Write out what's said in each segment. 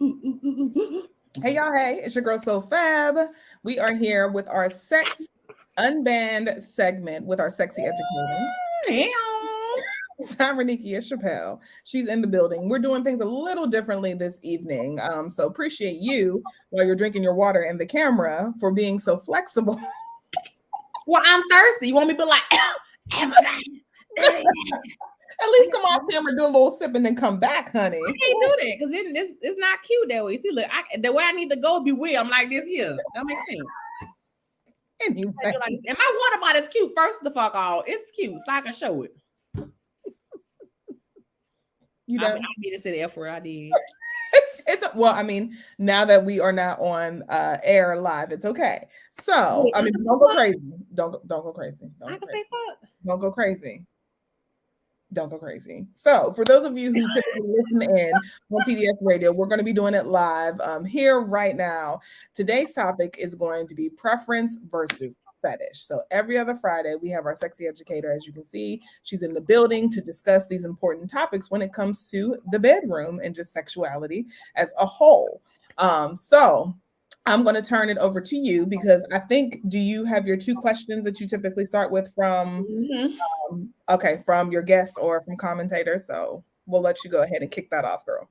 Hey y'all, hey, it's your girl So Fab. We are here with our Unbanned segment with our Sexy Educator. Yeah. Tyranikia Chappelle. She's in the building. We're doing things a little differently this evening. So appreciate you while you're drinking your water and the camera for being so flexible. Well, I'm thirsty. You want me to be like, oh my God. At least come off camera, do a little sip, and then come back, honey. I can't do that because it's not cute that way. See, look, the way I need to go be weird. I'm like this here. That makes sense. Anyway. Like, and my water bottle is cute. First the fuck all, it's cute, so I can show it. You done? I need to say the F word. I did. Well, I mean, now that we are not on air live, it's okay. So, I mean, don't go crazy. Don't go crazy. I can say fuck. Don't go crazy. Don't go crazy. So, for those of you who typically listen in on TDS Radio, we're going to be doing it live here right now. Today's topic is going to be preference versus fetish. So every other Friday, we have our Sexy Educator. As you can see, she's in the building to discuss these important topics when it comes to the bedroom and just sexuality as a whole. So I'm going to turn it over to you because I think, do you have your two questions that you typically start with from, from your guest or from commentator? So we'll let you go ahead and kick that off, girl.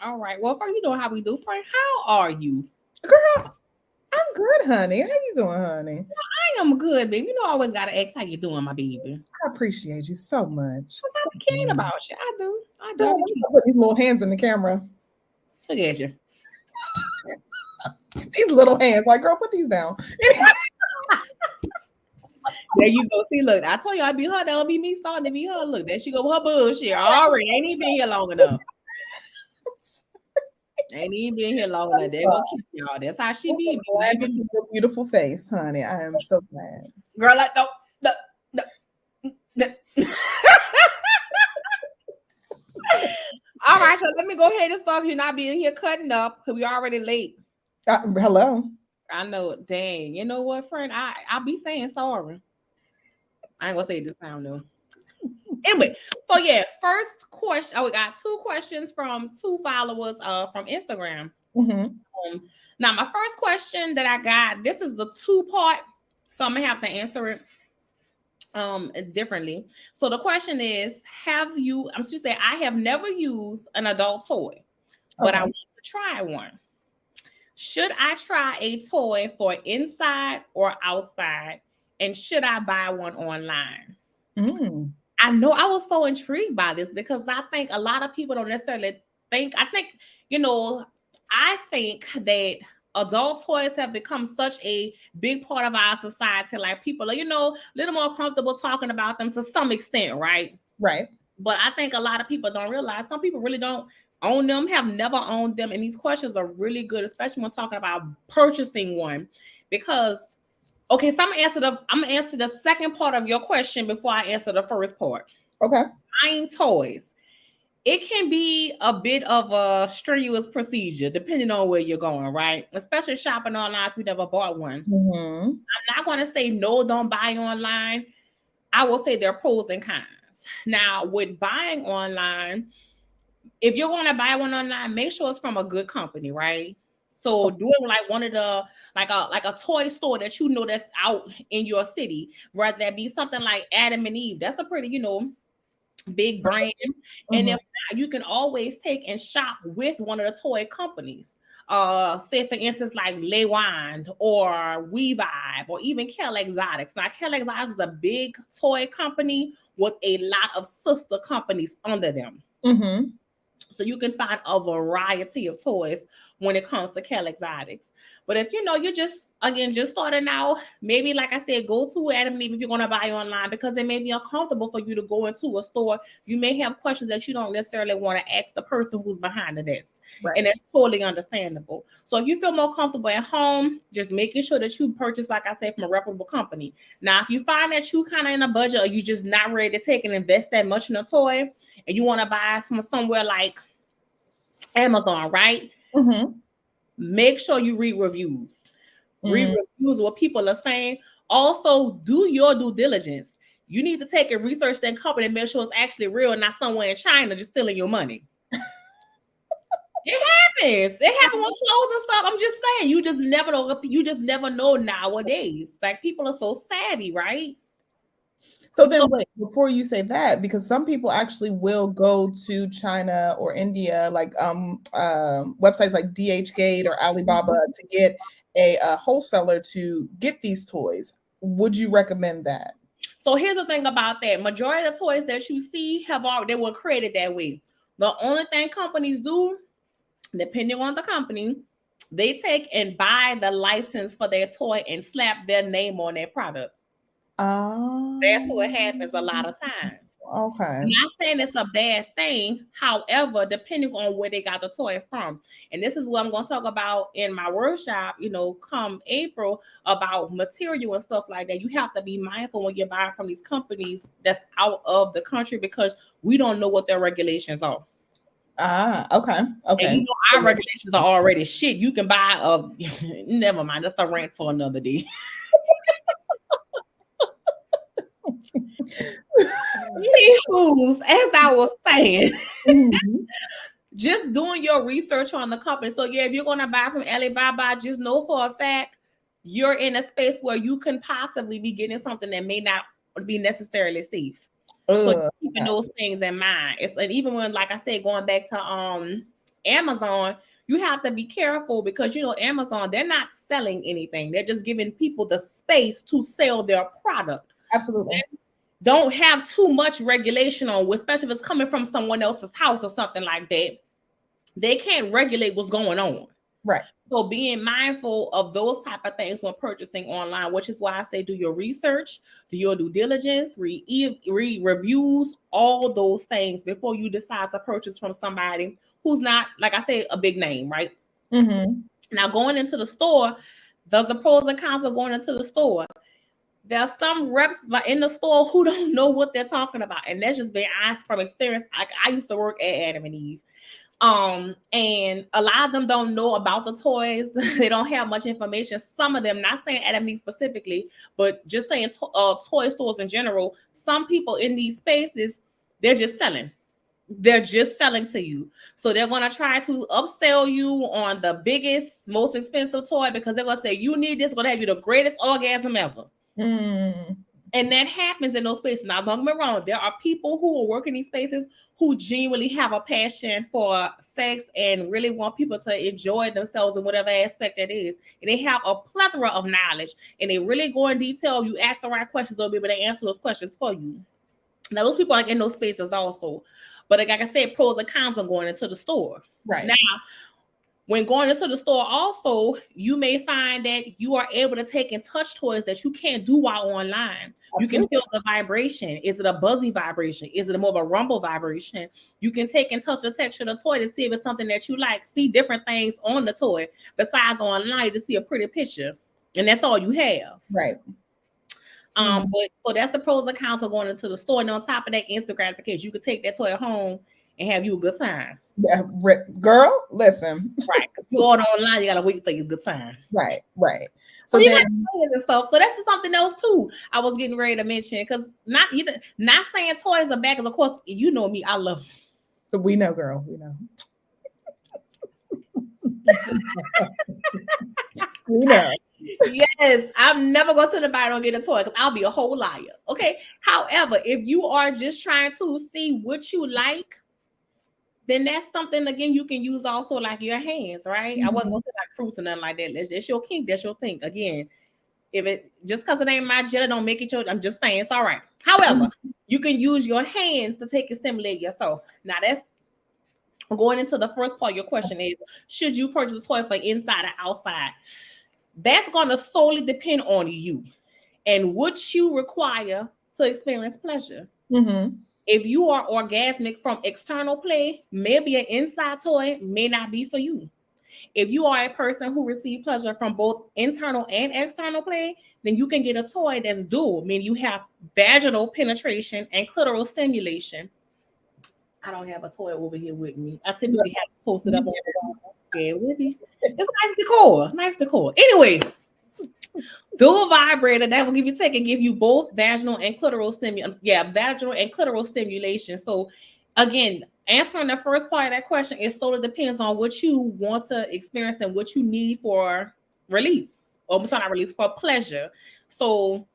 All right. Well, first, you know how we do, friend. How are you? Girl, I'm good, honey. How you doing, honey? I am good, baby. You know I always got to ask how you doing, my baby. I appreciate you so much. I'm caring about you. I do. Put these little hands in the camera. Look at you. These little hands. Like, girl, put these down. There you go. See, look, I told you I'd be her. That'll be me starting to be her. Look, there she go with her bullshit. Already ain't even been here long enough. Ain't even been here long enough. They're gonna keep y'all. That's how she be. Glad to see your beautiful face, honey. I am so glad. Girl, like the. All right, so let me go ahead and start. You're not being here cutting up because we already late. Hello. I know. Dang. You know what, friend? I'll be saying sorry. I ain't gonna say it this time though. Anyway, so yeah, first question. Oh, we got two questions from two followers from Instagram. Mm-hmm. Now, my first question that I got, this is the 2-part, so I'm gonna have to answer it differently. So the question is, I have never used an adult toy, but I want to try one. Should I try a toy for inside or outside? And should I buy one online? I know I was so intrigued by this because I think a lot of people don't necessarily think. I think that adult toys have become such a big part of our society. Like people are, a little more comfortable talking about them to some extent, right? Right. But I think a lot of people don't realize some people really don't own them, have never owned them. And these questions are really good, especially when talking about purchasing one. Because, okay, so I'm gonna answer the second part of your question before I answer the first part. Okay. Buying toys. It can be a bit of a strenuous procedure depending on where you're going, right? Especially shopping online if you never bought one. Mm-hmm. I'm not going to say no, don't buy online. I will say there are pros and cons. Now, with buying online, if you're going to buy one online, make sure it's from a good company, right? So doing like one of the like a toy store that that's out in your city, rather that be something like Adam and Eve. That's a pretty, big brand. Mm-hmm. And then you can always take and shop with one of the toy companies. Say for instance, like Le Wand or We Vibe or even Kel Exotics. Now, Kel Exotics is a big toy company with a lot of sister companies under them. Mm-hmm. So you can find a variety of toys when it comes to Kel Exotics. But if you're just starting out, maybe like I said, go to Adam and Eve if you're going to buy online because it may be uncomfortable for you to go into a store. You may have questions that you don't necessarily want to ask the person who's behind the desk. Right. And that's totally understandable. So if you feel more comfortable at home, just making sure that you purchase, like I said, from a reputable company. Now, if you find that you kind of in a budget or you just not ready to take and invest that much in a toy and you want to buy from somewhere like Amazon, right? Mm-hmm. Make sure you read reviews. Read reviews, what people are saying. Also, do your due diligence. You need to take and research that company and make sure it's actually real and not somewhere in China just stealing your money. It happens. It happens with clothes and stuff. I'm just saying, you just never know. You just never know nowadays. Like people are so savvy, right? So So then wait, before you say that, because some people actually will go to China or India, like websites like DHgate or Alibaba to get a wholesaler to get these toys. Would you recommend that? So here's the thing about that. Majority of the toys that you see they were created that way. The only thing companies do, depending on the company, they take and buy the license for their toy and slap their name on their product. That's what happens a lot of times. Okay. I'm not saying it's a bad thing. However, depending on where they got the toy from. And this is what I'm going to talk about in my workshop, come April, about material and stuff like that. You have to be mindful when you buy from these companies that's out of the country because we don't know what their regulations are. Okay. Okay. And our regulations are already shit. You can buy never mind. That's a rant for another day. As I was saying, just doing your research on the company. So yeah, if you're going to buy from Alibaba, just know for a fact you're in a space where you can possibly be getting something that may not be necessarily safe. So keeping those things in mind. And even when, like I said, going back to Amazon, you have to be careful because Amazon, they're not selling anything. They're just giving people the space to sell their product. Absolutely. Don't have too much regulation on, especially if it's coming from someone else's house or something like that. They can't regulate what's going on. Right. So being mindful of those type of things when purchasing online, which is why I say do your research, do your due diligence, read reviews, all those things before you decide to purchase from somebody who's not, like I say, a big name, right? Now going into the store, there's a pros and cons of going into the store. There are some reps in the store who don't know what they're talking about. And that's just been asked from experience. I used to work at Adam and Eve. And a lot of them don't know about the toys. They don't have much information. Some of them, not saying Adam and Eve specifically, but just saying toy stores in general. Some people in these spaces, they're just selling. They're just selling to you. So they're going to try to upsell you on the biggest, most expensive toy because they're going to say, you need this, going to have you the greatest orgasm ever. And that happens in those spaces. Now, don't get me wrong. There are people who are working these spaces who genuinely have a passion for sex and really want people to enjoy themselves in whatever aspect that is. And they have a plethora of knowledge. And they really go in detail. You ask the right questions, they'll be able to answer those questions for you. Now, those people are in those spaces also. But like I said, pros and cons of going into the store. Right. Now, when going into the store also, you may find that you are able to take and touch toys that you can't do while online. You can feel the vibration. Is it a buzzy vibration? Is it more of a rumble vibration? You can take and touch the texture of the toy to see if it's something that you like. See different things on the toy besides online to see a pretty picture. And that's all you have. Right. But so that's the pros and cons of going into the store. And on top of that, instant gratification. You could take that toy home and have you a good time. Yeah, girl, listen. Right. If you order online, you gotta wait for your good time. Right. So then and stuff. So that's something else too. I was getting ready to mention because not saying toys are bad, because of course you know me, I love them. We know, girl. We know. We know. Yes, I'm never going to the bar and get a toy because I'll be a whole liar. Okay. However, if you are just trying to see what you like, then that's something again you can use also like your hands, right? I wasn't gonna say like fruits or nothing like that. That's your kink, that's your thing. Again, if it just because it ain't my jelly, don't make it your. I'm just saying it's all right. However, you can use your hands to take and stimulate yourself. Now that's going into the first part of your question is, should you purchase a toy for inside or outside? That's gonna solely depend on you and what you require to experience pleasure. If you are orgasmic from external play, maybe an inside toy may not be for you. If you are a person who receives pleasure from both internal and external play, then you can get a toy that's dual, meaning you have vaginal penetration and clitoral stimulation. I don't have a toy over here with me. I typically have to post it up on the wall. Yeah, with me. It's nice decor. Nice decor. Anyway, dual vibrator that will give you both vaginal and clitoral stimulation. Yeah, vaginal and clitoral stimulation. So again, answering the first part of that question, it sort of depends on what you want to experience and what you need for release, or sorry, not release, for pleasure. So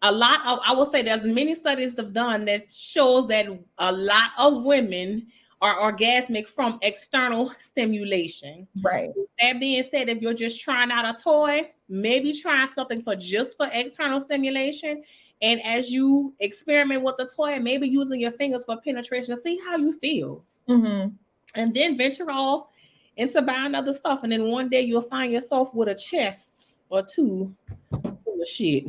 a lot of, I will say there's many studies have done that shows that a lot of women are orgasmic from external stimulation. Right. That being said, if you're just trying out a toy, maybe try something for just for external stimulation. And as you experiment with the toy, maybe using your fingers for penetration to see how you feel. Mm-hmm. And then venture off into buying other stuff. And then one day you'll find yourself with a chest or two full of shit.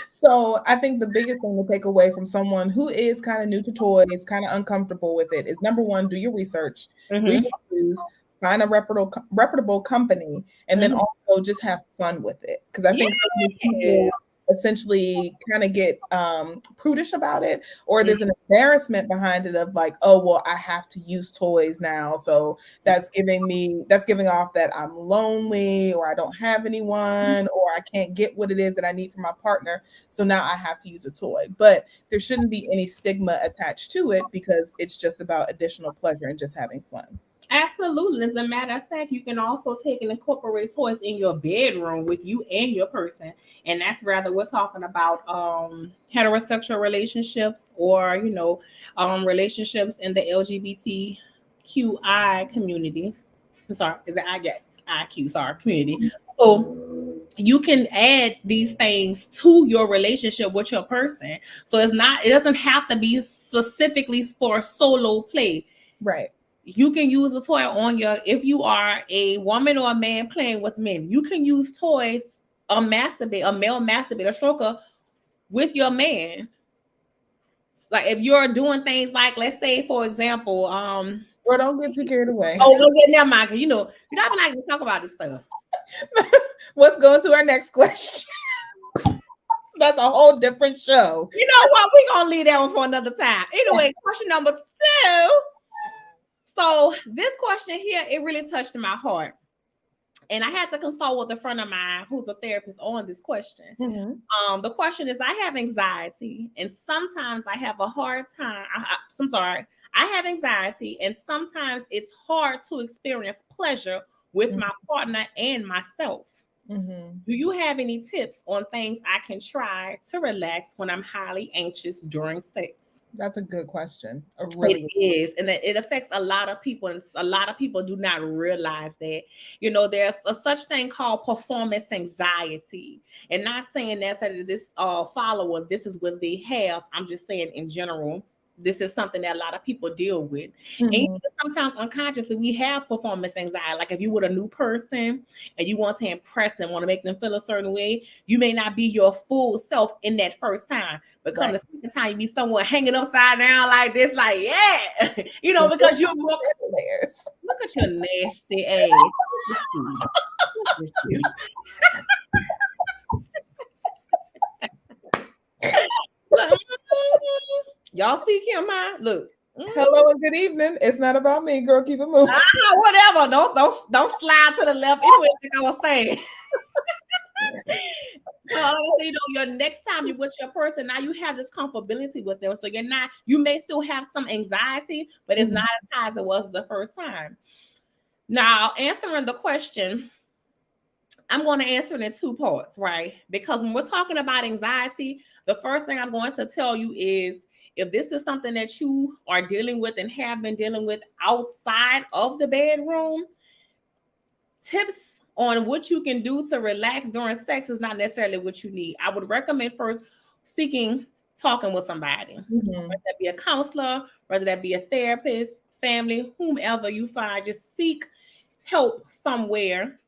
So I think the biggest thing to take away from someone who is kind of new to toys, kind of uncomfortable with it, is number one, do your research, read Mm-hmm. reviews, find a reputable company, and then Mm-hmm. also just have fun with it. Because I think so many Yeah. people essentially kind of get prudish about it, or there's an embarrassment behind it of like, oh well, I have to use toys now, so that's giving off that I'm lonely, or I don't have anyone, or I can't get what it is that I need from my partner, so now I have to use a toy. But there shouldn't be any stigma attached to it, because it's just about additional pleasure and just having fun. Absolutely. As a matter of fact, you can also take and incorporate toys in your bedroom with you and your person. And that's rather we're talking about heterosexual relationships, or relationships in the LGBTQI community. I'm sorry, is it I get IQ, sorry, community. So you can add these things to your relationship with your person. So it doesn't have to be specifically for solo play. Right. You can use a toy on if you are a woman or a man playing with men, you can use toys, a male masturbate, a stroker with your man. Like if you're doing things like, let's say, for example, Or don't get too carried away. oh, we'll get there, Mike. You're not like to talk about this stuff. Let's go into our next question. That's a whole different show. You know what? We're gonna leave that one for another time. Anyway, question number 2. So this question here, it really touched my heart. And I had to consult with a friend of mine who's a therapist on this question. Mm-hmm. The question is, I have anxiety, and sometimes I have a hard time. I'm sorry. I have anxiety, and sometimes it's hard to experience pleasure with my partner and myself. Mm-hmm. Do you have any tips on things I can try to relax when I'm highly anxious during sex? That's a good question. A It really good is, and it affects a lot of people, and a lot of people do not realize that. There's a such thing called performance anxiety, and not saying that this follower, this is what they have. I'm just saying in general, this is something that a lot of people deal with, and Mm-hmm. sometimes unconsciously we have performance anxiety. Like if you with a new person and you want to impress them, want to make them feel a certain way, you may not be your full self in that first time. But come Right. the second time, you be someone hanging upside down like this, like, yeah, because you're more. Layers. Look at your nasty ass. Look at you. Look, y'all see Kim, look. Hello and good evening. It's not about me, girl. Keep it moving. Whatever. Don't slide to the left. Anyway, like I was saying. So your next time you're with your person, now you have this comfortability with them. So you may still have some anxiety, but it's not as high as it was the first time. Now, answering the question, I'm going to answer it in 2 parts, right? Because when we're talking about anxiety, the first thing I'm going to tell you is, if this is something that you are dealing with and have been dealing with outside of the bedroom, tips on what you can do to relax during sex is not necessarily what you need. I would recommend first talking with somebody, whether that be a counselor, whether that be a therapist, family, whomever you find. Just seek help somewhere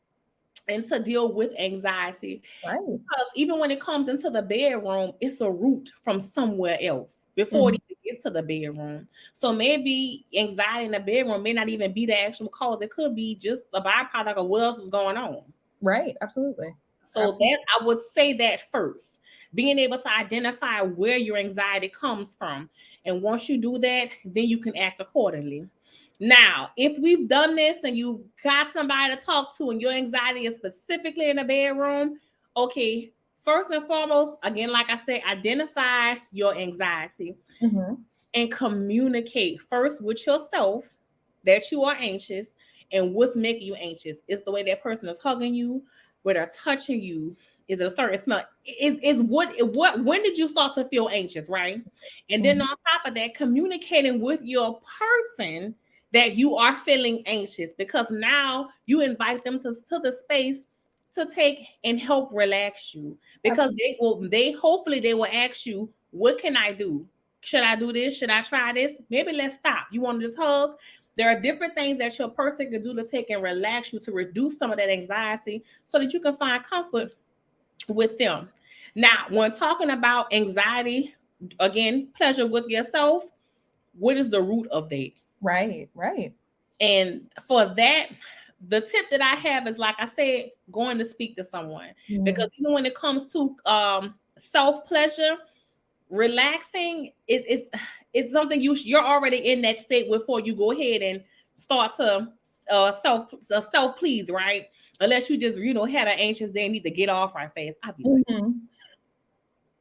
and to deal with anxiety. Right. Because even when it comes into the bedroom, it's a root from somewhere else before it even gets to the bedroom. So maybe anxiety in the bedroom may not even be the actual cause. It could be just a byproduct of what else is going on. Right. Absolutely. So that I would say that first, being able to identify where your anxiety comes from. And once you do that, then you can act accordingly. Now, if we've done this and you've got somebody to talk to and your anxiety is specifically in the bedroom, first and foremost, again, like I said, identify your anxiety. Mm-hmm. and communicate first with yourself that you are anxious and what's making you anxious. Is the way that person is hugging you, where they're touching you, is it a certain smell? Is what when did you start to feel anxious, right? And then Mhm. on top of that, communicating with your person that you are feeling anxious, because now you invite them to the space to take and help relax you, because they hopefully they will ask you, what can I do? Should I do this? Should I try this? Maybe let's stop. You want to just hug? There are different things that your person can do to take and relax you, to reduce some of that anxiety so that you can find comfort with them. Now, when talking about anxiety, again, pleasure with yourself, what is the root of that? Right, right. And for that, the tip that I have is, like I said, going to speak to someone. Because Mhm. even when it comes to self pleasure, relaxing is something you're already in that state before you go ahead and start to self please, right? Unless you just had an anxious day and need to get off right fast. Mhm.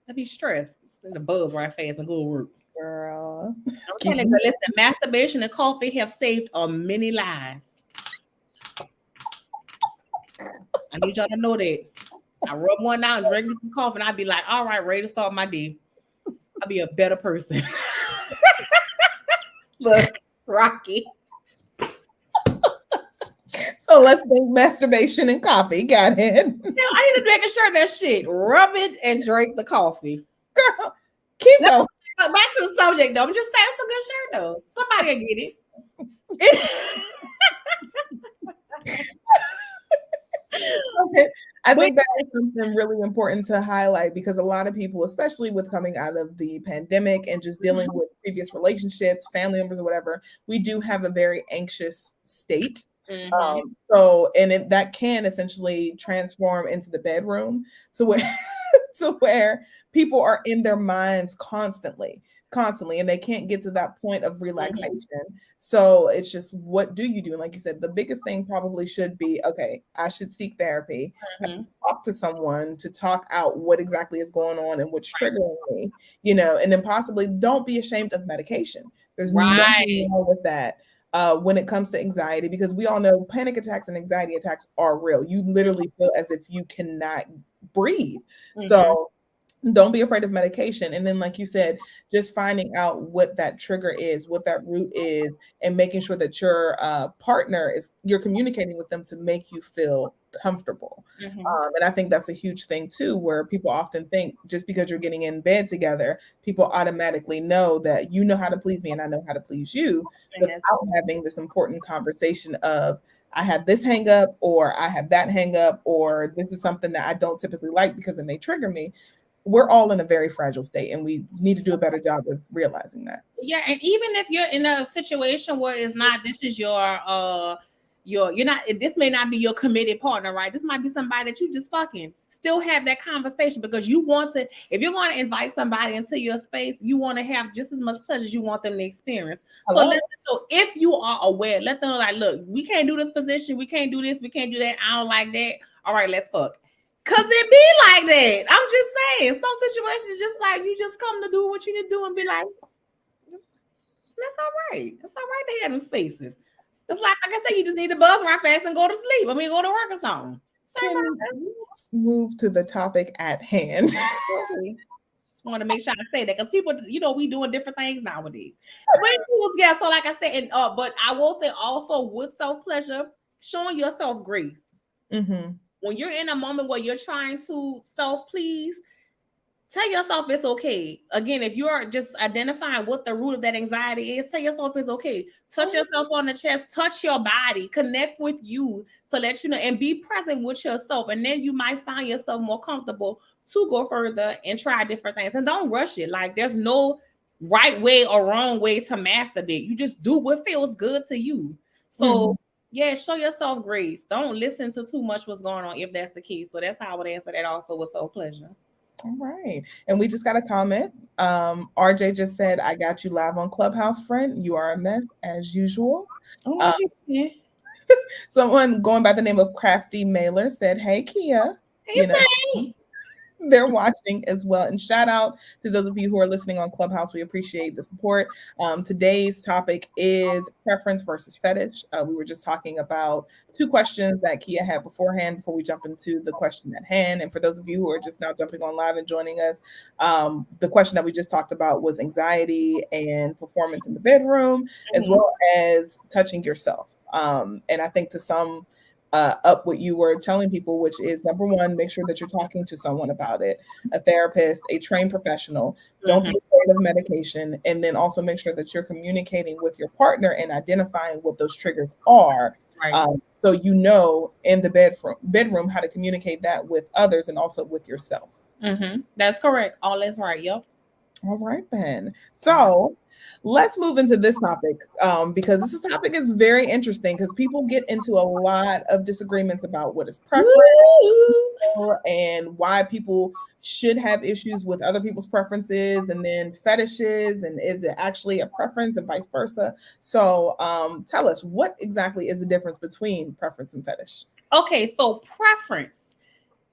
I'd be stressed. The buzz right fast and go to work. Girl, I'm keep telling you, listen, masturbation and coffee have saved many lives. I need y'all to know that. I rub one out and drink me some coffee, and I'd be like, all right, ready to start my day. I'll be a better person. Look, Rocky. so let's think masturbation and coffee. Got it. Now, I need to make sure that shit. Rub it and drink the coffee. Girl, keep Let's going. go back to the subject, though. I'm just saying it's a good shirt, though. Somebody will get it. Okay. I But think that is something really important to highlight because a lot of people, especially with coming out of the pandemic and just dealing with previous relationships, family members, or whatever, we do have a very anxious state. mm-hmm, That can essentially transform into the bedroom to where to where people are in their minds constantly, and they can't get to that point of mm-hmm, relaxation. So it's just, what do you do? And like you said, the biggest thing probably should be, okay, I should seek therapy, mm-hmm. talk to someone to talk out what exactly is going on and what's triggering me, and then possibly don't be ashamed of medication. There's nothing Right. wrong with that. When it comes to anxiety, because we all know panic attacks and anxiety attacks are real. You literally feel as if you cannot breathe. Mm-hmm, So don't be afraid of medication. And then, like you said, just finding out what that trigger is, what that root is, and making sure that your partner you're communicating with them to make you feel comfortable. mm-hmm. And I think that's a huge thing too, where people often think just because you're getting in bed together, people automatically know that you know how to please me and I know how to please you, And that's without having this important conversation of, I have this hang up, or I have that hang up, or this is something that I don't typically like because it may trigger me. We're all in a very fragile state, and we need to do a better job of realizing that. Yeah, and even if you're in a situation where it's not, this is you're not, this may not be your committed partner, right? This might be somebody that you just fucking still have that conversation, because you want to, if you're going to invite somebody into your space, you want to have just as much pleasure as you want them to experience. So let Hello? them know, if you are aware, let them know, like, look, we can't do this position, we can't do this, we can't do that, I don't like that. All right, let's fuck. Cause it be like that. I'm just saying, some situations just like you just come to do what you need to do and be like, that's all right. That's all right to have them spaces. It's like I said, you just need to buzz right fast and go to sleep. I mean, go to work or something. Can let's move to the topic at hand. Okay. I want to make sure I say that, because people, we doing different things nowadays. But yeah, so like I said, and but I will say also, with self pleasure, showing yourself grace. Hmm. When you're in a moment where you're trying to self please, tell yourself it's okay. Again, if you're just identifying what the root of that anxiety is, tell yourself it's okay. Touch yourself on the chest, touch your body, connect with you to let you know, and be present with yourself. And then you might find yourself more comfortable to go further and try different things. And don't rush it. Like, there's no right way or wrong way to masturbate. You just do what feels good to you. So, Hmm. yeah, show yourself grace. Don't listen to too much what's going on, if that's the case. So that's how I would answer that also with self pleasure. All right. And we just got a comment. RJ just said, I got you live on Clubhouse, friend. You are a mess as usual. Oh, Uh, shit. Someone going by the name of Crafty Mailer said, hey, Kia. Hey, You know, Frank. they're watching as well. And shout out to those of you who are listening on Clubhouse. We appreciate the support. Today's topic is preference versus fetish. We were just talking about two questions that Kia had beforehand before we jump into the question at hand. And for those of you who are just now jumping on live and joining us, the question that we just talked about was anxiety and performance in the bedroom, as Mhm. well as touching yourself. And I think to some up what you were telling people, which is number one, make sure that you're talking to someone about it, a therapist, a trained professional. Don't Mhm. be afraid of medication. And then also make sure that you're communicating with your partner and identifying what those triggers are. Right. So you know in the bedroom how to communicate that with others and also with yourself. That's correct. All is right. Yep. All right, then. All right. So let's move into this topic because this topic is very interesting because people get into a lot of disagreements about what is preference Woo! and why people should have issues with other people's preferences and then fetishes and is it actually a preference and vice versa. So tell us, what exactly is the difference between preference and fetish? Okay, so preference.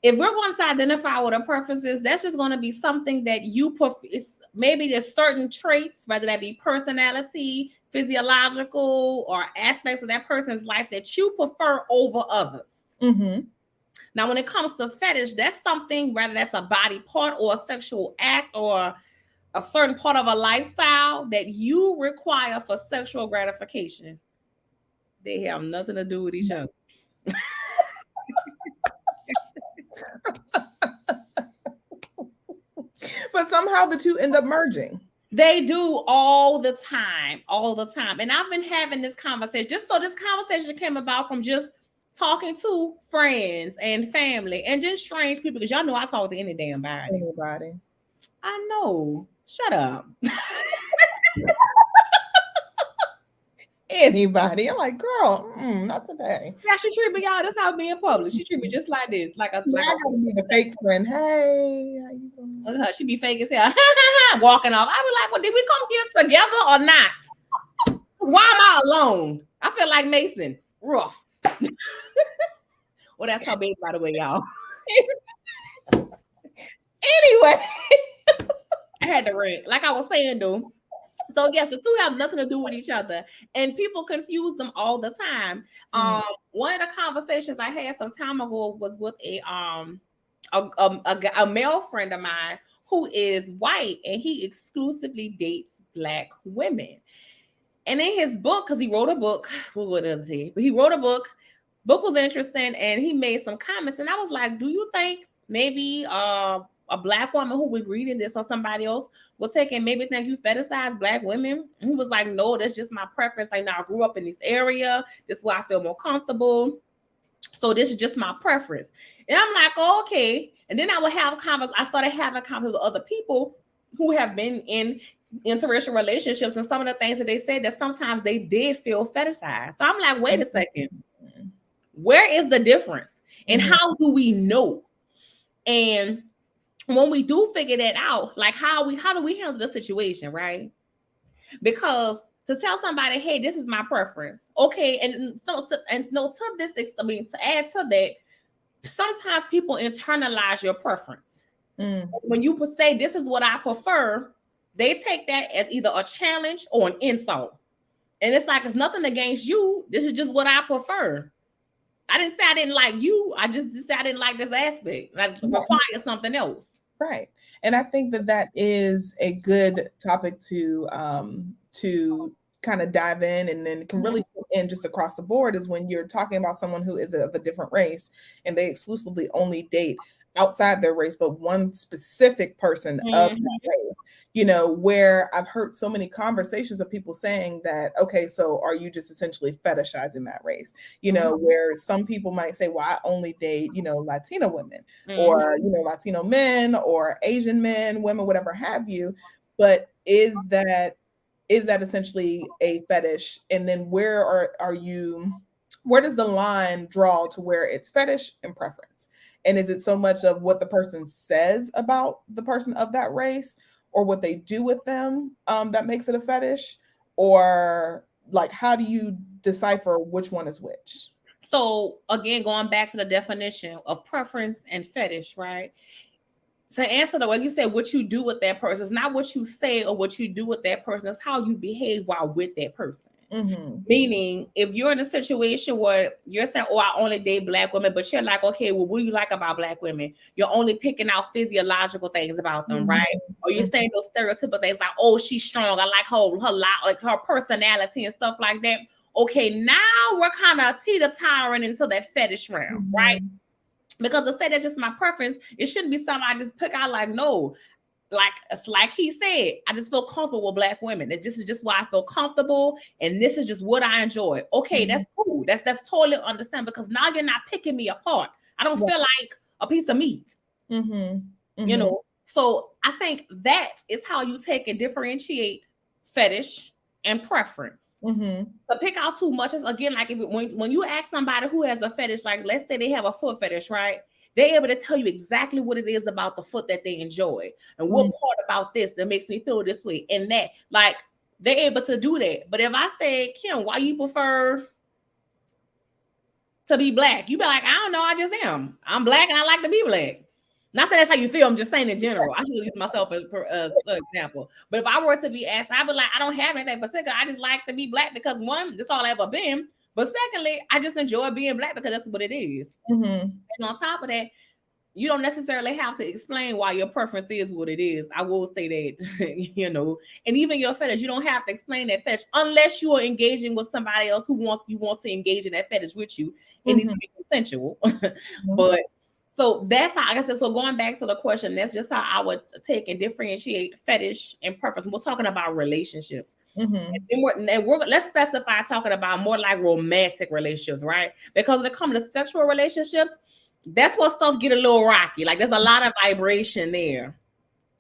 If we're going to identify what a preference is, that's just going to be something that you prefer. It's maybe there's certain traits, whether that be personality, physiological, or aspects of that person's life that you prefer over others. Mm-hmm. Now, when it comes to fetish, that's something, whether that's a body part or a sexual act or a certain part of a lifestyle that you require for sexual gratification. They have nothing to do with each other. But somehow the two end up merging. They do all the time, all the time. And I've been having this conversation. Just so this conversation came about from just talking to friends and family and just strange people because y'all know I talk to any damn body. Anybody. I know. Shut up. Anybody. I'm like, girl, not today. Yeah, she treat me, y'all. That's how me in public. She treat me just like this, Yeah, like I a gotta be the fake friend. Hey, how you doing? look at her. She be fake as hell, walking off. I be like, well, did we come here together or not? Why am I alone? I feel like Mason. Rough. Well, that's her baby, by the way, y'all. Anyway. I had to rant. Like I was saying, though. So yes, the two have nothing to do with each other, and people confuse them all the time. One of the conversations I had some time ago was with a male friend of mine who is white, and he exclusively dates black women. And in his book, because he wrote a book, what did I say? But he wrote a book. Book was interesting, and he made some comments, and I was like, "Do you think maybe a black woman who was reading this or somebody else will take and maybe think you fetishize black women?" And he was like, "No, that's just my preference. Like, now I grew up in this area. This is where I feel more comfortable. So this is just my preference." And I'm like, oh, okay. And then I would have conversations. I started having conversations with other people who have been in interracial relationships, and some of the things that they said that sometimes they did feel fetishized. So I'm like, wait a second, where is the difference? And how do we know? And when we do figure that out, like how do we handle the situation, right? Because to tell somebody, hey, this is my preference, okay, and so and no, to this, I mean, to add to that, sometimes people internalize your preference. When you say this is what I prefer, they take that as either a challenge or an insult. And it's like, it's nothing against you. This is just what I prefer. I didn't say I didn't like you. I just said I didn't like this aspect. I require something else. Right. And I think that that is a good topic to kind of dive in and then can really fit in just across the board is when you're talking about someone who is of a different race and they exclusively only date outside their race, but one specific person of that race, where I've heard so many conversations of people saying that, okay, so are you just essentially fetishizing that race? Where some people might say, well, I only date, Latino women or, Latino men or Asian men, women, whatever have you. But is that essentially a fetish? And then where does the line draw to where it's fetish and preference? And is it so much of what the person says about the person of that race or what they do with them that makes it a fetish? Or like, how do you decipher which one is which? So again, going back to the definition of preference and fetish, right? to answer the way you said, what you do with that person, it's not what you say or what you do with that person, it's how you behave while with that person. Mm-hmm. Meaning, if you're in a situation where you're saying, "Oh, I only date black women," but you're like, "Okay, well, what do you like about black women?" You're only picking out physiological things about them, right? Or you're saying those stereotypical things like, "Oh, she's strong. I like her like her personality and stuff like that." Okay, now we're kind of teeter-tottering into that fetish realm, right? Because to say that's just my preference, it shouldn't be something I just pick out like, no. Like it's like he said, I just feel comfortable with black women. This is just why I feel comfortable, and this is just what I enjoy. Okay, that's cool. That's totally understand, because now you're not picking me apart. I don't feel like a piece of meat. You know. So I think that is how you take and differentiate fetish and preference. To pick out too much is, again, like when you ask somebody who has a fetish, like let's say they have a foot fetish, right? They're able to tell you exactly what it is about the foot that they enjoy and what part about this that makes me feel this way and that. Like they're able to do that. But if I say, Kim, why you prefer to be black? You be like, I don't know, I just am. I'm black and I like to be black. Not that that's how you feel. I'm just saying in general. I should use myself as an example. But if I were to be asked, I'd be like, I don't have anything particular. I just like to be black because one, that's all I've ever been. But secondly, I just enjoy being black because that's what it is. And on top of that, you don't necessarily have to explain why your preference is what it is. I will say that, you know, and even your fetish, you don't have to explain that fetish unless you are engaging with somebody else who want to engage in that fetish with you. It needs to be consensual. But so that's how, like I said, so going back to the question, that's just how I would take and differentiate fetish and preference. We're talking about relationships. And let's specify talking about more like romantic relationships, right? Because when it comes to sexual relationships, that's what stuff get a little rocky. Like there's a lot of vibration there.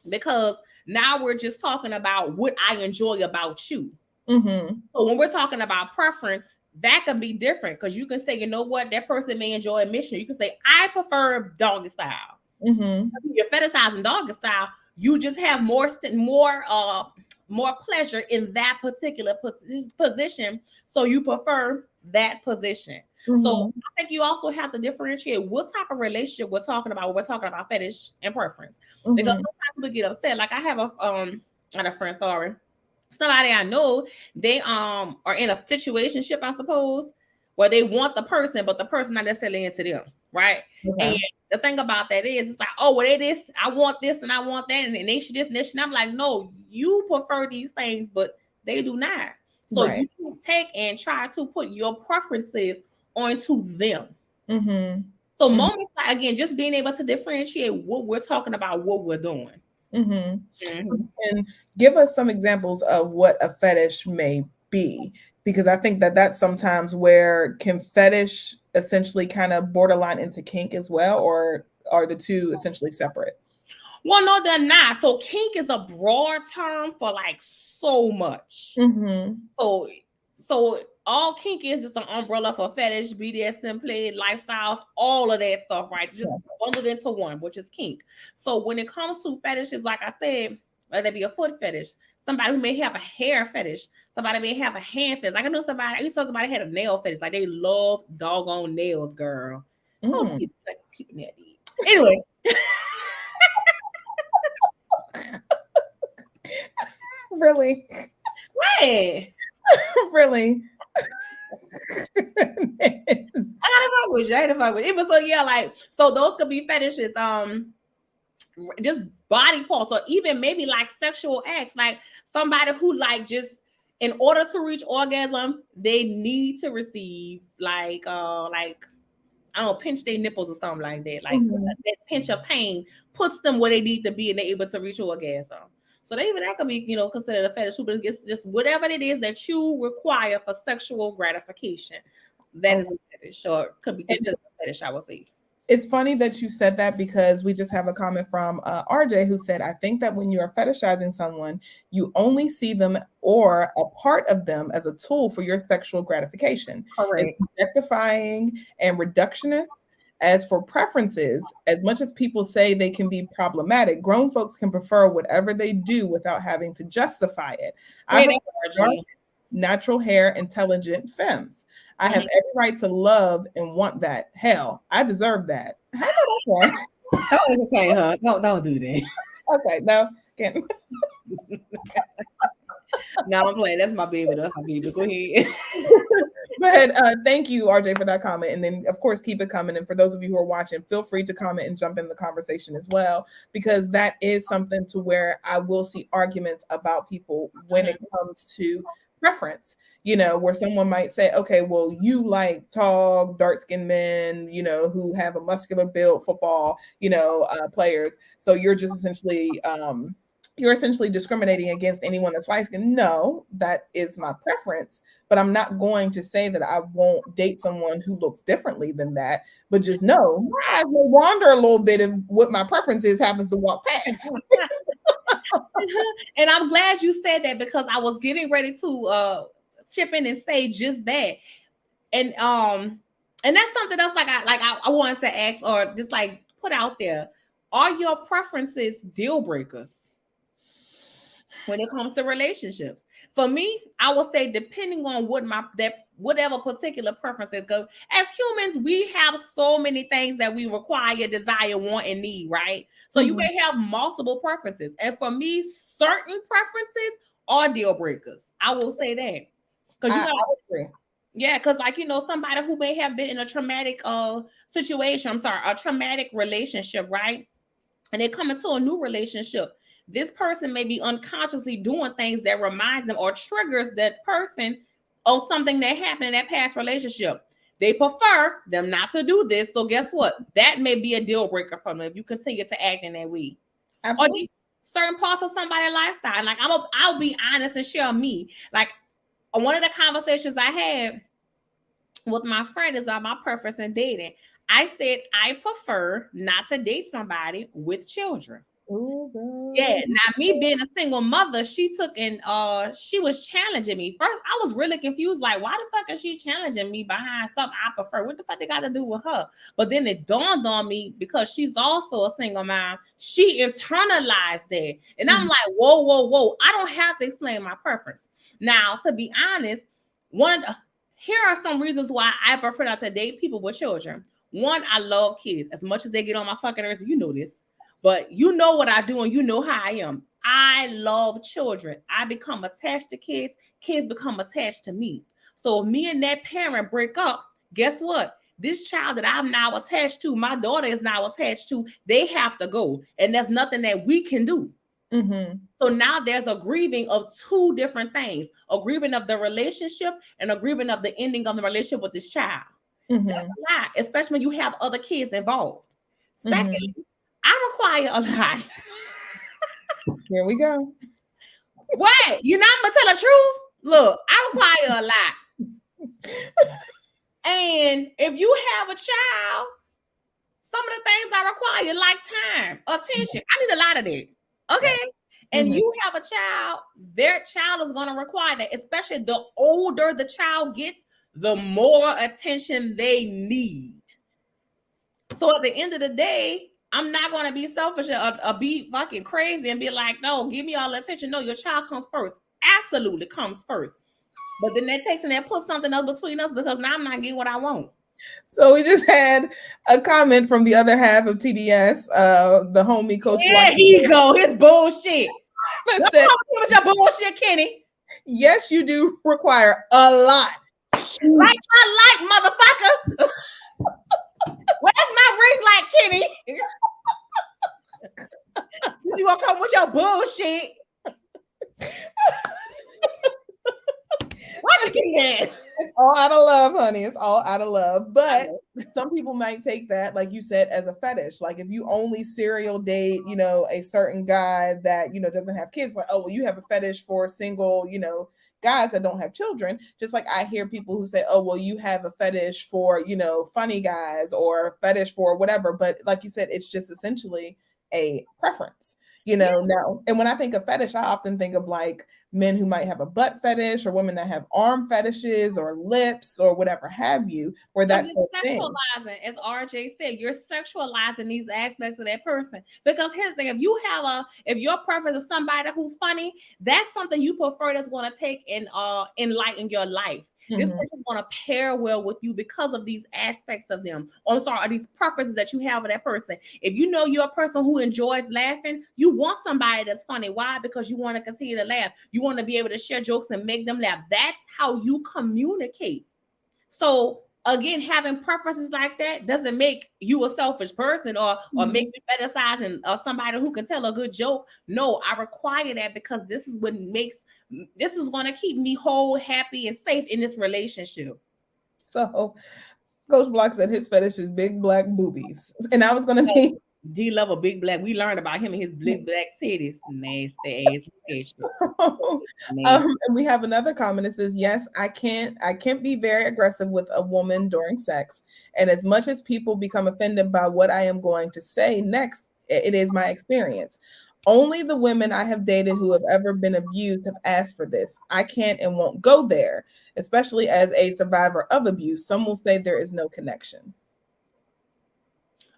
Because now we're just talking about what I enjoy about you. So when we're talking about preference, that can be different because you can say, you know what, that person may enjoy a mission. You can say, I prefer doggy style. You're fetishizing doggy style. You just have more pleasure in that particular position, so you prefer that position. So I think you also have to differentiate what type of relationship we're talking about when we're talking about fetish and preference. Because sometimes people get upset. Like I have not a friend, sorry, somebody I know, they are in a situationship, I suppose, where they want the person, but the person not necessarily into them, right? And the thing about that is, it's like, oh, well, it is. I want this and I want that, and they should this and this. And I'm like, no, you prefer these things, but they do not. So you can take and try to put your preferences onto them. So moments like, again, just being able to differentiate what we're talking about, what we're doing. And give us some examples of what a fetish may be, because I think that that's sometimes where can fetish essentially kind of borderline into kink as well, or are the two essentially separate? Well, no, they're not. So kink is a broad term for like so much. So all kink is just an umbrella for fetish, BDSM play, lifestyles, all of that stuff, right? Just bundled into one, which is kink. So when it comes to fetishes, like I said, whether it be a foot fetish, somebody who may have a hair fetish, somebody may have a hand fetish. Like I used to know somebody had a nail fetish. Like they love doggone nails, girl. Oh, keep nail deep. Anyway. Really? What? Really? I gotta fuck with you. I gotta fuck with it. But so yeah, like so those could be fetishes. Just body parts, or even maybe like sexual acts, like somebody who like just in order to reach orgasm, they need to receive like I don't know, pinch their nipples or something like that. Like that pinch of pain puts them where they need to be and they're able to reach orgasm. So that could be, considered a fetish too, but it's just whatever it is that you require for sexual gratification. That is a fetish, or could be considered a fetish, I would say. It's funny that you said that, because we just have a comment from RJ who said, I think that when you are fetishizing someone, you only see them or a part of them as a tool for your sexual gratification. Correct. It's objectifying and reductionist. As for preferences, as much as people say they can be problematic, grown folks can prefer whatever they do without having to justify it. I prefer dark, natural hair, intelligent femmes. I have every right to love and want that. Hell, I deserve that. How about that? Don't entertain her. Don't do that. Okay, no, can't. No, I'm playing. That's my baby. That's my baby. Go ahead. But thank you, RJ, for that comment. And then, of course, keep it coming. And for those of you who are watching, feel free to comment and jump in the conversation as well, because that is something to where I will see arguments about people when it comes to preference. Where someone might say, okay, well, you like tall, dark skinned men, who have a muscular build, football, players. So you're essentially discriminating against anyone that's light skinned. No, that is my preference, but I'm not going to say that I won't date someone who looks differently than that. But just know my eyes may wander a little bit, and what my preference is happens to walk past. And I'm glad you said that because I was getting ready to chip in and say just that. And that's something else I wanted to ask or just like put out there. Are your preferences deal breakers when it comes to relationships? For me, I would say depending on whatever particular preferences go. As humans, we have so many things that we require, desire, want, and need, right? So you may have multiple preferences. And for me, certain preferences are deal breakers. I will say that. Because you got yeah, because somebody who may have been in a traumatic situation, a traumatic relationship, right? And they come into a new relationship. This person may be unconsciously doing things that reminds them or triggers that person of something that happened in that past relationship. They prefer them not to do this. So guess what? That may be a deal breaker for them if you continue to act in that way. Absolutely. Or certain parts of somebody's lifestyle. Like I'll be honest and share me. Like one of the conversations I had with my friend is about my preference in dating. I said I prefer not to date somebody with children. Ooh, Yeah. Now me being a single mother, she took and she was challenging me. First, I was really confused. Like, why the fuck is she challenging me behind something I prefer? What the fuck they got to do with her? But then it dawned on me because she's also a single mom. She internalized that. And I'm like, whoa, whoa, whoa. I don't have to explain my preference. Now, to be honest, here are some reasons why I prefer not to date people with children. One, I love kids. As much as they get on my fucking nerves, you know this. But you know what I do and you know how I am. I love children. I become attached to kids. Kids become attached to me. So if me and that parent break up, guess what? This child that I'm now attached to, my daughter is now attached to, they have to go. And there's nothing that we can do. So now there's a grieving of two different things, a grieving of the relationship and a grieving of the ending of the relationship with this child. That's a lot, especially when you have other kids involved. Secondly, I require a lot. Here we go. What? You're not gonna tell the truth? Look, I require a lot. And if you have a child, some of the things I require, like time, attention, I need a lot of that. Okay. And you have a child, their child is going to require that, especially the older the child gets, the more attention they need. So at the end of the day, I'm not going to be selfish or be fucking crazy and be like, no, give me all the attention. No, your child comes first. Absolutely comes first. But then that takes and that puts something else between us because now I'm not getting what I want. So we just had a comment from the other half of TDS, the homie Coach. There he go, his bullshit. Don't said, come with your bullshit, Kenny. Yes, you do require a lot. Like my light, motherfucker. Where's my ring light, Kenny? You gonna come with your bullshit? What is It's all out of love, honey. It's all out of love. But some people might take that, like you said, as a fetish. Like if you only serial date, a certain guy that, doesn't have kids, like, oh, well, you have a fetish for single, guys that don't have children. Just like I hear people who say, oh, well, you have a fetish for, funny guys or fetish for whatever. But like you said, it's just essentially a preference. Now, and when I think of fetish, I often think of like men who might have a butt fetish or women that have arm fetishes or lips or whatever have you, where So that's you're the thing. sexualizing, as RJ said, you're sexualizing these aspects of that person. Because here's the thing: if your preference is somebody who's funny, that's something you prefer that's going to take and enlighten your life. This Mhm. person's going to pair well with you because of these aspects of them. Or, I'm sorry, these preferences that you have with that person. If you know you're a person who enjoys laughing, you want somebody that's funny. Why? Because you want to continue to laugh. You want to be able to share jokes and make them laugh. That's how you communicate. So again, having preferences like that doesn't make you a selfish person or make Mhm. you fetishizing or somebody who can tell a good joke. No, I require that because this is going to keep me whole, happy, and safe in this relationship. So Coach Block said his fetish is big black boobies. And I was gonna No, be D love a big black. We learned about him and his big black titties. Nasty ass. Look at you. Nasty. and we have another comment that says, yes, I can't be very aggressive with a woman during sex. And as much as people become offended by what I am going to say next, it is my experience. Only the women I have dated who have ever been abused have asked for this. I can't and won't go there, especially as a survivor of abuse. Some will say there is no connection.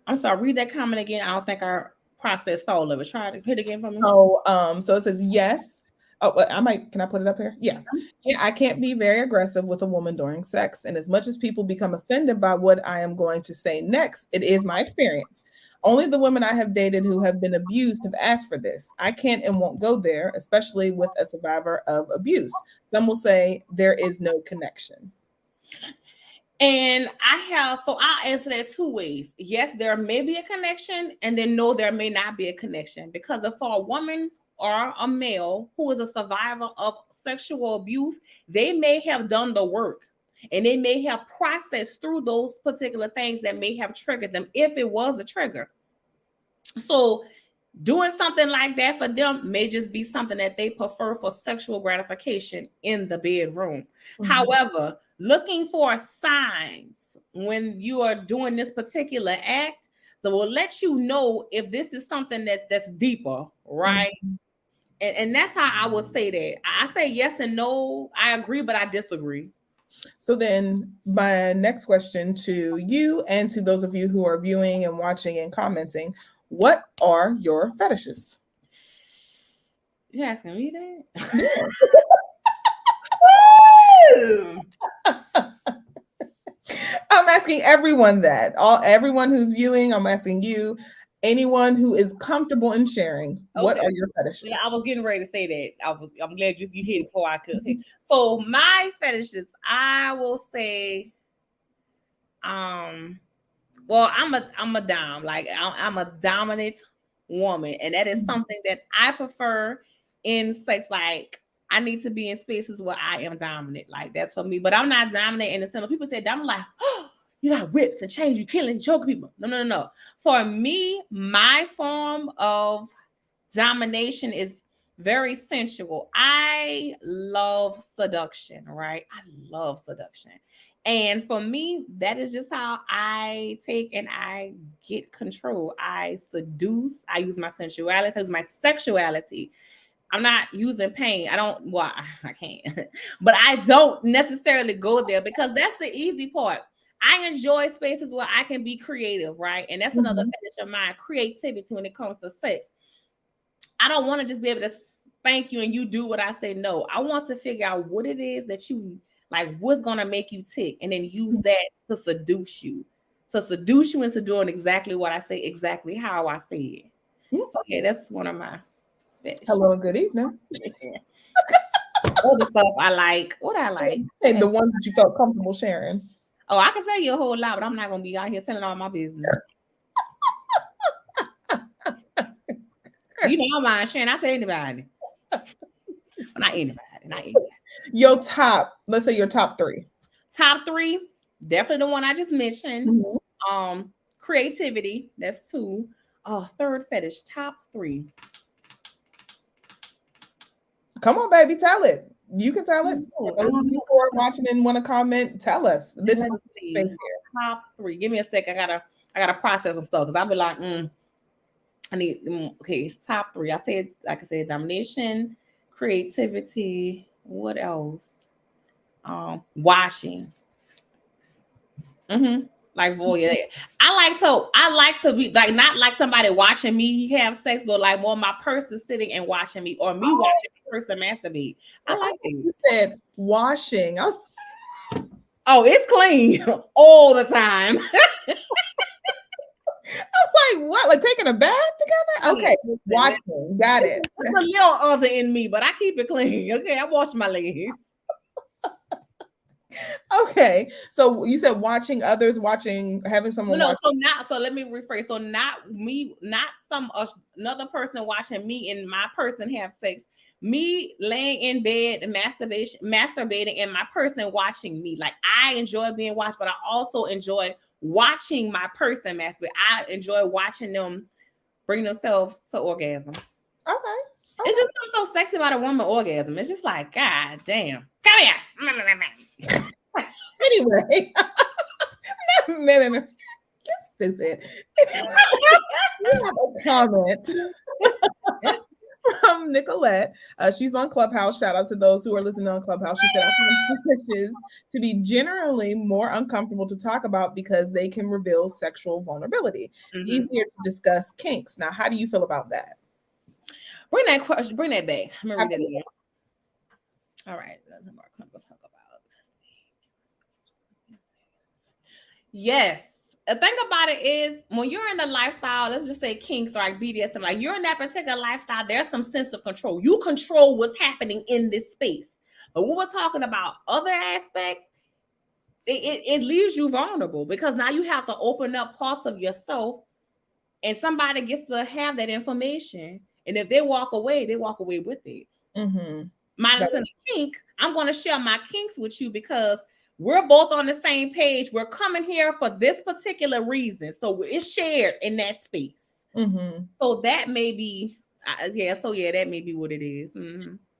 I'm sorry. Read that comment again. I don't think I processed all of it. Try to hit again for me. So it says yes. Oh, I might. Can I put it up here? Yeah. Yeah. I can't be very aggressive with a woman during sex, and as much as people become offended by what I am going to say next, it is my experience. Only the women I have dated who have been abused have asked for this. I can't and won't go there, especially with a survivor of abuse. Some will say there is no connection. And I'll answer that two ways. Yes, there may be a connection, and then no, there may not be a connection. Because if for a woman or a male who is a survivor of sexual abuse, they may have done the work and they may have processed through those particular things that may have triggered them if it was a trigger. So doing something like that for them may just be something that they prefer for sexual gratification in the bedroom. Mhm. However, looking for signs when you are doing this particular act that will let you know if this is something that's deeper, right? Mhm. And that's how I would say that. I say yes and no. I agree, but I disagree. So then, my next question to you and to those of you who are viewing and watching and commenting: what are your fetishes? You asking me that? Yeah. I'm asking everyone that. Everyone who's viewing, I'm asking you, anyone who is comfortable in sharing, what Okay. are your Yeah, I fetishes? was getting ready to say that. I'm glad you hit it before I could. Okay. So my fetishes, I will say, um, well, I'm a dom, like I'm a dominant woman, and that is Mhm. something that I prefer in sex. Like I need to be in spaces where I am dominant. Like that's for me. But I'm not dominant in the sense of people say dominant like, oh, you got whips and chains, you killing, choking people. No, no, no, no. For me, my form of domination is very sensual. I love seduction, right? I love seduction. And for me, that is just how I take and I get control. I seduce, I use my sensuality, I use my sexuality. I'm not using pain. I don't, well, I can't, but I don't necessarily go there because that's the easy part. I enjoy spaces where I can be creative, right? And that's another Mhm. fetish of mine, creativity when it comes to sex. I don't want to just be able to spank you and you do what I say. No, I want to figure out what it is that you like, what's gonna make you tick, and then use that to seduce you into doing exactly what I say, exactly how I say it. Mhm. So yeah, that's one of my fish. Hello and good evening. Other stuff I like. What I like. And the ones that you felt comfortable sharing. Oh, I can tell you a whole lot, but I'm not gonna be out here telling all my business. You know, I'm mind sharing. I tell anybody, but not anybody, not anybody. Your top, let's say your top three. Top three, definitely the one I just mentioned. Mhm. Creativity, that's two. Third fetish, top three. Come on, baby, tell it. You can tell it. For I those of don't you know. who are watching and want to comment, tell us. This is Let's space see. here. Top three. Give me a sec. I gotta process some stuff because I'll be like, I need okay, top three. Like I said, domination, creativity. What else? Washing. Like voyeur. I like to be like not like somebody watching me have sex, but like more my person sitting and watching me, or me watching a person masturbate. I like it. You said washing. Oh, it's clean all the time. I'm like, what? Like taking a bath together? Okay, watching. Got it. There's a little other in me, but I keep it clean. Okay, I wash my legs. Okay, so you said watching others, having someone watch. So let me rephrase. So not me, not another person watching me and my person have sex. Me laying in bed, masturbating, and my person watching me. Like I enjoy being watched, but I also enjoy watching my person masturbate. I enjoy watching them bring themselves to orgasm. Okay. It's just something so sexy about a woman orgasm. It's just like, God damn. Come here. Anyway. You're stupid. We have a comment from Nicolette. She's on Clubhouse. Shout out to those who are listening on Clubhouse. She said, I find fetishes to be generally more uncomfortable to talk about because they can reveal sexual vulnerability. It's easier to discuss kinks. Now, how do you feel about that? Bring that back. I'm gonna read it again. All right. That's more comfortable to talk about. Yes. The thing about it is when you're in the lifestyle, let's just say kinks or like BDSM, like you're in that particular lifestyle, there's some sense of control. You control what's happening in this space. But when we're talking about other aspects, it leaves you vulnerable because now you have to open up parts of yourself and somebody gets to have that information. And if they walk away with it. Minus in a kink, I'm going to share my kinks with you because we're both on the same page. We're coming here for this particular reason. So it's shared in that space. So that may be, that may be what it is.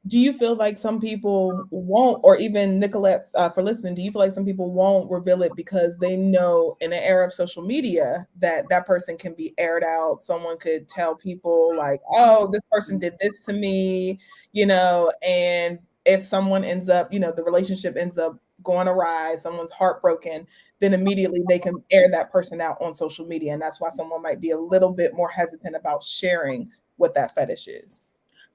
Do you feel like some people won't, or even Nicolette, for listening, do you feel like some people won't reveal it because they know in the era of social media that that person can be aired out? Someone could tell people like, oh, this person did this to me, and if someone ends up, the relationship ends up going awry, someone's heartbroken, then immediately they can air that person out on social media. And that's why someone might be a little bit more hesitant about sharing what that fetish is.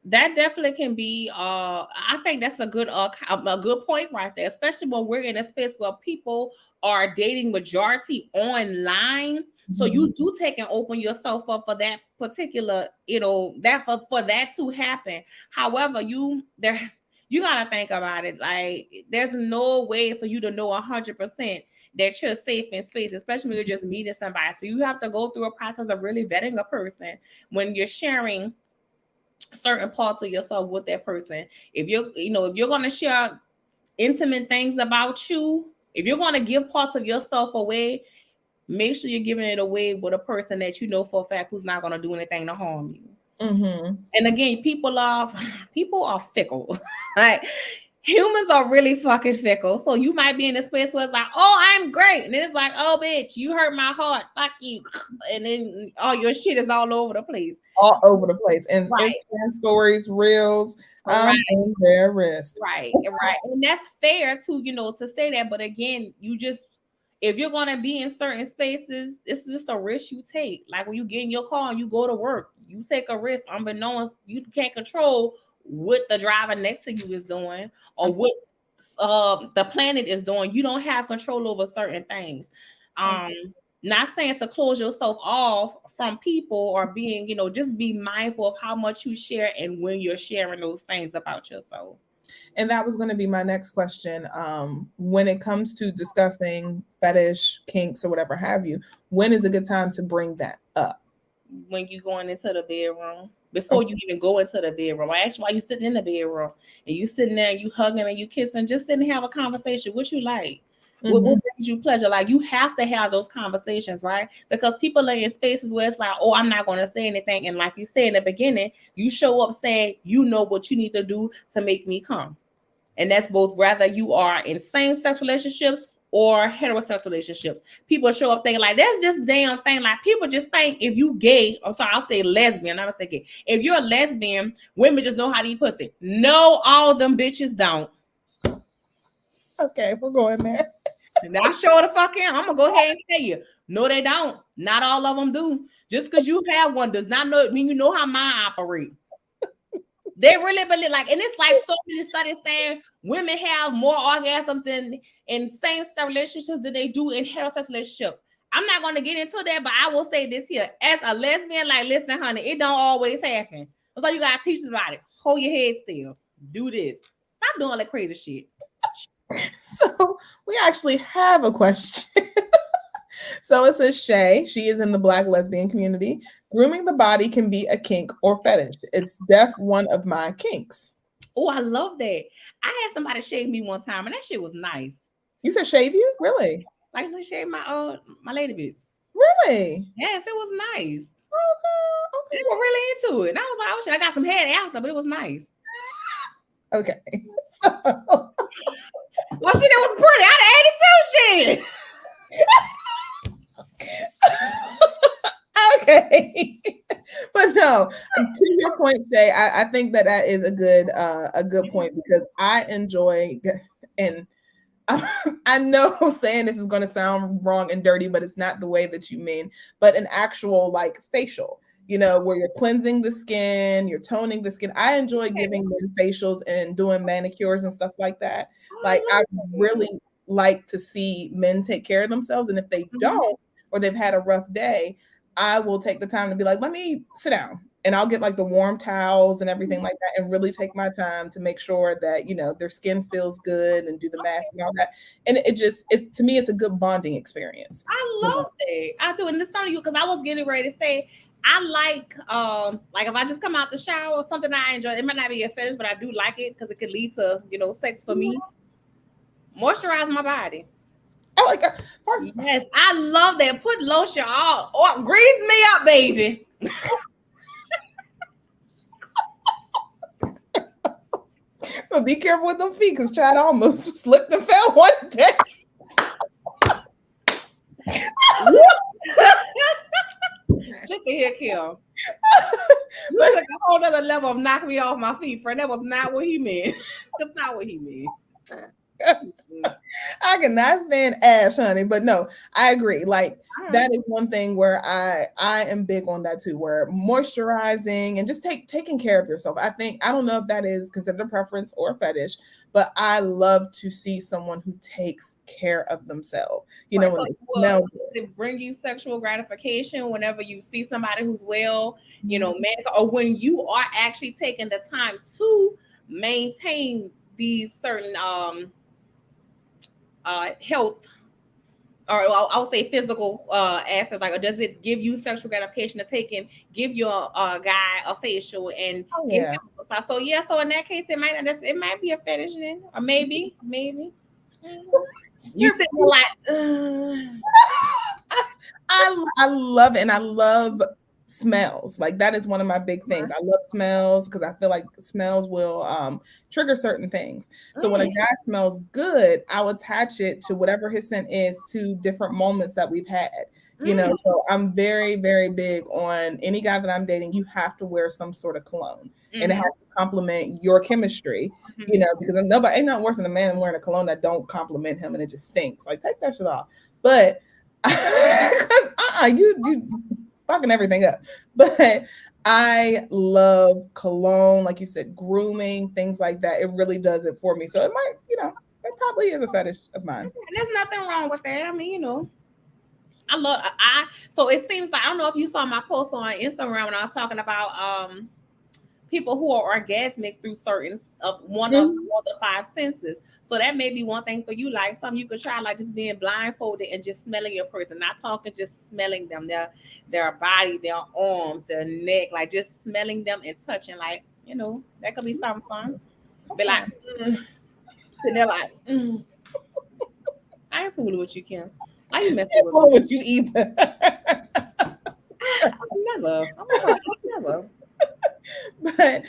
That definitely can be. I think that's a good point right there, especially when we're in a space where people are dating majority online. So you do take and open yourself up for that particular, that for that to happen. However, you gotta think about it. Like there's no way for you to know 100% that you're safe in space, especially when you're just meeting somebody. So you have to go through a process of really vetting a person when you're sharing certain parts of yourself with that person. If you're going to share intimate things about you, if you're going to give parts of yourself away, make sure you're giving it away with a person that you know for a fact who's not going to do anything to harm you. And again, people are fickle. Like humans are really fucking fickle. So you might be in a space where it's like, oh, I'm great. And then it's like, oh, bitch, you hurt my heart. Fuck you. And then all your shit is all over the place. All over the place. And Instagram stories, reels, on their wrist. Right. And that's fair to say that. But again, if you're going to be in certain spaces, it's just a risk you take. Like when you get in your car and you go to work, you take a risk unbeknownst. You can't control what the driver next to you is doing or what the planet is doing. You don't have control over certain things. Not saying to close yourself off from people or being, just be mindful of how much you share and when you're sharing those things about yourself. And that was going to be my next question. When it comes to discussing fetish, kinks, or whatever have you, when is a good time to bring that up? When you're going into the bedroom. Before you even go into the bedroom. I asked you why you sitting in the bedroom and you sitting there and you hugging and you kissing, just sit and have a conversation. What you like? What brings you pleasure? Like you have to have those conversations, right? Because people are in spaces where it's like, oh, I'm not going to say anything. And like you said in the beginning, you show up saying, you know what you need to do to make me come. And that's both whether you are in same-sex relationships or heterosexual relationships. People show up thinking like that's just damn thing. Like people just think if you gay, or so I'll say lesbian, I don't say gay. If you're a lesbian, women just know how to eat pussy. No, all of them bitches don't. Okay, we're going there. Now show the fuck in. I'm gonna go ahead and tell you. No, they don't. Not all of them do. Just because you have one does not mean you know how mine operate. They really believe like, and it's like so many studies saying women have more orgasms in same-sex relationships than they do in heterosexual relationships. I'm not going to get into that, but I will say this here: as a lesbian, like, listen, honey, it don't always happen. So you gotta teach about it. Hold your head still. Do this. Stop doing that crazy shit. So we actually have a question. So it says, Shay, she is in the Black lesbian community. Grooming the body can be a kink or fetish. It's def one of my kinks. Oh, I love that. I had somebody shave me one time, and that shit was nice. You said shave you? Really? Like they shaved my lady bits. Really? Yes, it was nice. Okay. They were really into it. And I was like, oh shit, I got some head after, but it was nice. Okay. So. Well, shit, it was pretty. I had 82 shit. Okay. But no, to your point, Shay, I think that is a good point, because I enjoy, and I know saying this is going to sound wrong and dirty, but it's not the way that you mean, but an actual like facial, where you're cleansing the skin, you're toning the skin. I enjoy giving men facials and doing manicures and stuff like that. Like, I really like to see men take care of themselves. And if they don't, or they've had a rough day, I will take the time to be like, let me sit down, and I'll get like the warm towels and everything like that, and really take my time to make sure that, their skin feels good, and do the mask and all that. And it to me, it's a good bonding experience. I love it. I do. And it's on you, because I was getting ready to say, I like if I just come out the shower or something I enjoy, it might not be a fetish, but I do like it because it could lead to, sex for me. Moisturize my body. Oh my God. Yes, I love that. Put lotion on, or grease me up, baby. But be careful with them feet, because Chad almost slipped and fell one day. Look at here, Kim. You took a whole other level of knock me off my feet, friend. That was not what he meant. That's not what he meant. I cannot stand ash, honey, but no, I agree. Like, that is one thing where I am big on that too, where moisturizing and just taking care of yourself. I don't know if that is considered a preference or a fetish, but I love to see someone who takes care of themselves. When so they smell good. Does it bring you sexual gratification whenever you see somebody who's well, medical, or when you are actually taking the time to maintain these certain health, or I'll say physical aspects, like, or does it give you sexual gratification to give your guy a facial and give him a, so in that case it might be a fetish then, or maybe you think like I love it, and I love smells. Like, that is one of my big things. I love smells because I feel like smells will trigger certain things. So when a guy smells good, I'll attach it to whatever his scent is, to different moments that we've had. So I'm very, very big on any guy that I'm dating. You have to wear some sort of cologne, and it has to complement your chemistry. Because ain't nothing worse than a man wearing a cologne that don't complement him and it just stinks. Like, take that shit off. But you fucking everything up. But I love cologne, like you said, grooming, things like that. It really does it for me. So it might, it probably is a fetish of mine. There's nothing wrong with that. I mean, so it seems like, I don't know if you saw my post on Instagram when I was talking about people who are orgasmic through certain of one of the five senses. So that may be one thing for you, like something you could try, like just being blindfolded and just smelling your person, not talking, just smelling them, their body, their arms, their neck, like just smelling them and touching, like, that could be something fun. Be like, and they're like, I ain't fooling with you, Kim. Why you messing with you either? Never. But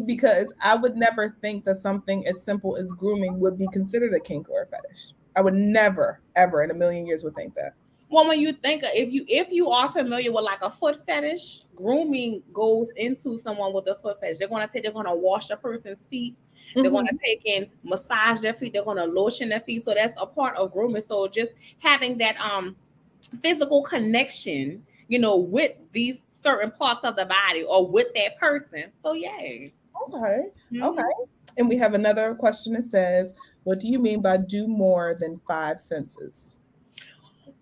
because I would never think that something as simple as grooming would be considered a kink or a fetish. I would never, ever in a million years would think that. Well, when you think of, if you are familiar with like a foot fetish, grooming goes into someone with a foot fetish. They're gonna wash the person's feet. They're gonna Mhm. take and massage their feet. They're gonna lotion their feet. So that's a part of grooming. So just having that physical connection, with these certain parts of the body or with that person. So yeah. Okay. Okay. Mhm. And we have another question that says, what do you mean by do more than five senses?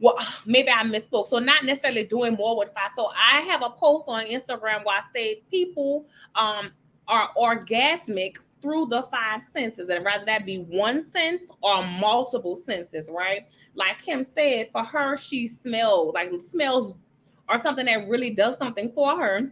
Well, maybe I misspoke. So not necessarily doing more with five. So I have a post on Instagram where I say people are orgasmic through the five senses, and rather that be one sense or multiple senses, right? Like Kim said, for her, she smells like smells or something that really does something for her,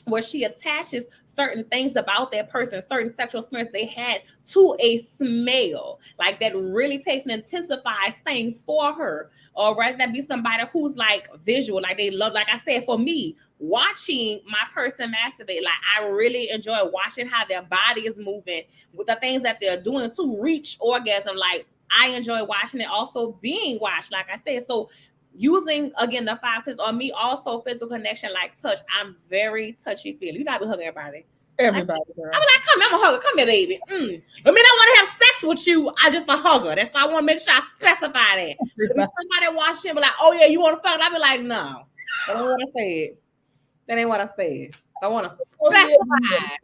where she attaches certain things about that person, certain sexual experience they had, to a smell, like that really takes and intensifies things for her. Or rather that be somebody who's like visual, like they love, like I said, for me, watching my person masturbate, like I really enjoy watching how their body is moving with the things that they're doing to reach orgasm. Like I enjoy watching it, also being watched, like I said. So using again the five senses, or me also physical connection like touch. I'm very touchy feely. You know, I be hugging everybody. Like, Everybody, I girl. be like, come here, I'm a hugger. Come here, baby. I mean, I want to have sex with you. I just a hugger. That's why I want to make sure I specify that. So if Everybody. somebody watching, be like, oh yeah, you want to fuck? I be like, no, that ain't what I said. That ain't what I said. So I want to Oh, yeah. specify.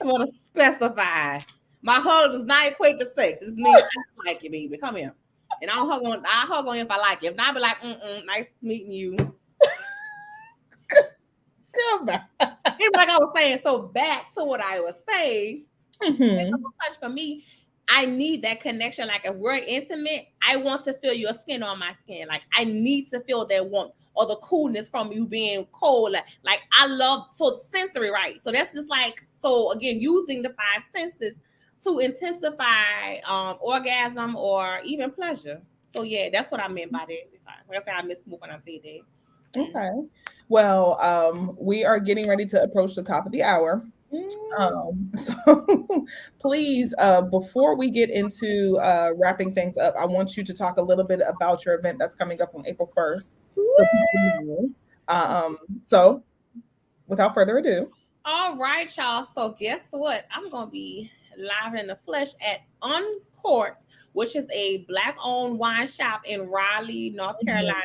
I want to specify. My hug does not equate to sex. It means I like you, baby. Come here. And I hug on you if I like you. If not, I be like, nice meeting you. Come back. And like I was saying, so back to what I was saying, Mhm. physical touch for me, I need that connection. Like if we're intimate, I want to feel your skin on my skin. Like I need to feel that warmth or the coolness from you being cold. Like I love, so it's sensory, right? So that's just like, so again, using the five senses to intensify orgasm or even pleasure. So yeah, that's what I meant by that. Like I said, I misspoke when I said that. Okay. Well, we are getting ready to approach the top of the hour. Mm. So please, before we get into wrapping things up, I want you to talk a little bit about your event that's coming up on April 1st. So people know. So without further ado. All right, y'all. So guess what? I'm gonna be live in the flesh at Uncorked, which is a black-owned wine shop in Raleigh, North Mhm. Carolina,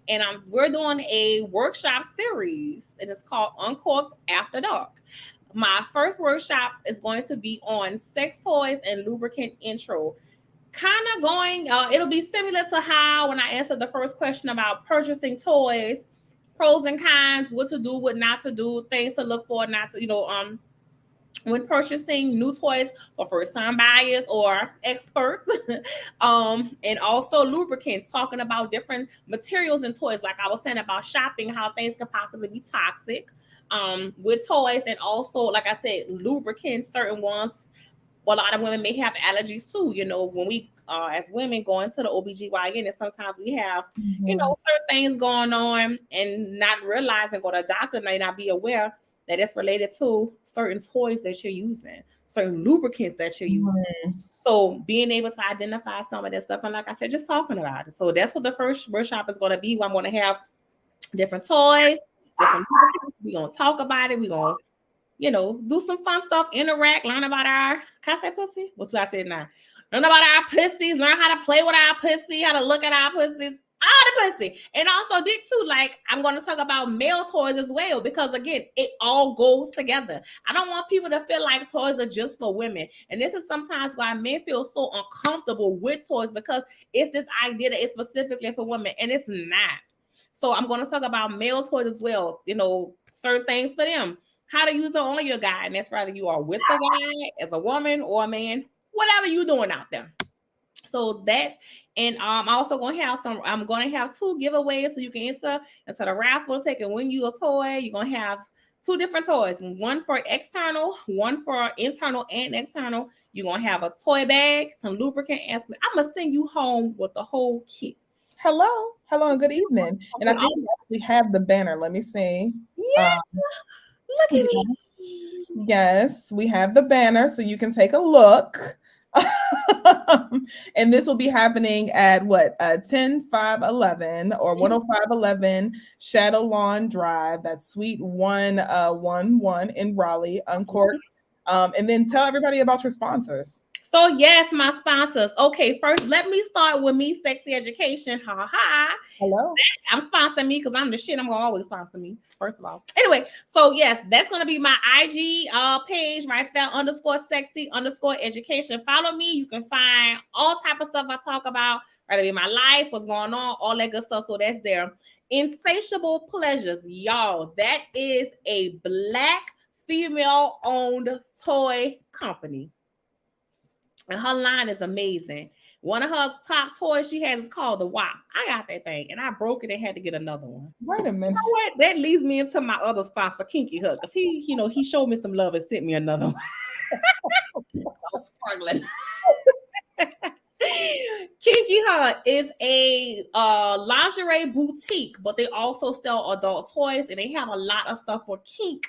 and we're doing a workshop series, and it's called Uncorked After Dark. My first workshop is going to be on sex toys and lubricant intro. Kind of going, it'll be similar to how when I answered the first question about purchasing toys, pros and cons, what to do, what not to do, things to look for, not to, when purchasing new toys for first time buyers or experts. And also lubricants, talking about different materials and toys, like I was saying about shopping, how things can possibly be toxic with toys, and also, like I said, lubricants, certain ones. Well, a lot of women may have allergies too. When we as women go into the OBGYN, and sometimes we have, Mhm. certain things going on and not realizing, or the doctor may not be aware that it's related to certain toys that you're using, certain lubricants that you're using. Mhm. So being able to identify some of that stuff, and like I said, just talking about it. So that's what the first workshop is going to be. Where I'm going to have different toys, different lubricants. We're going to talk about it. We're going to, do some fun stuff, interact, learn about our, can I say pussy? What do I say now? Learn about our pussies, learn how to play with our pussy, how to look at our pussies, all the pussy. And also did too, like I'm going to talk about male toys as well, because again, it all goes together. I don't want people to feel like toys are just for women. And this is sometimes why men feel so uncomfortable with toys, because it's this idea that it's specifically for women, and it's not. So I'm going to talk about male toys as well, certain things for them, how to use it on your guy, and that's whether you are with the guy as a woman or a man, whatever you doing out there. So that, and I'm also going to have I'm going to have two giveaways, so you can enter into the raffle, take and win you a toy. You're going to have two different toys, one for external, one for internal and external. You're going to have a toy bag, some lubricant, and I'm going to send you home with the whole kit. Hello. Hello and good evening. And I And think we actually have the banner. Let me see. yeah, Um, look at yeah. me. Yes, we have the banner, so you can take a look. And this will be happening at what 10511 or 10511 Shadow Lawn Drive. That's Suite 111 in Raleigh, Uncork. And then tell everybody about your sponsors. So yes, my sponsors. Okay, first let me start with me, Sexy Education. Ha ha. Hello. I'm sponsoring me because I'm the shit. I'm gonna always sponsor me, first of all. Anyway, so yes, that's gonna be my IG page right there, _sexy_education. Follow me. You can find all type of stuff I talk about, right? It'll be my life, what's going on, all that good stuff. So that's there. Insatiable Pleasures, y'all. That is a Black female-owned toy company. And her line is amazing. One of her top toys she has is called the WAP. I got that thing and I broke it and had to get another one. Wait a minute. You know what? That leads me into my other sponsor, Kinky Hut, because he showed me some love and sent me another one. I'm struggling. Kinky Hut is a lingerie boutique, but they also sell adult toys and they have a lot of stuff for kink.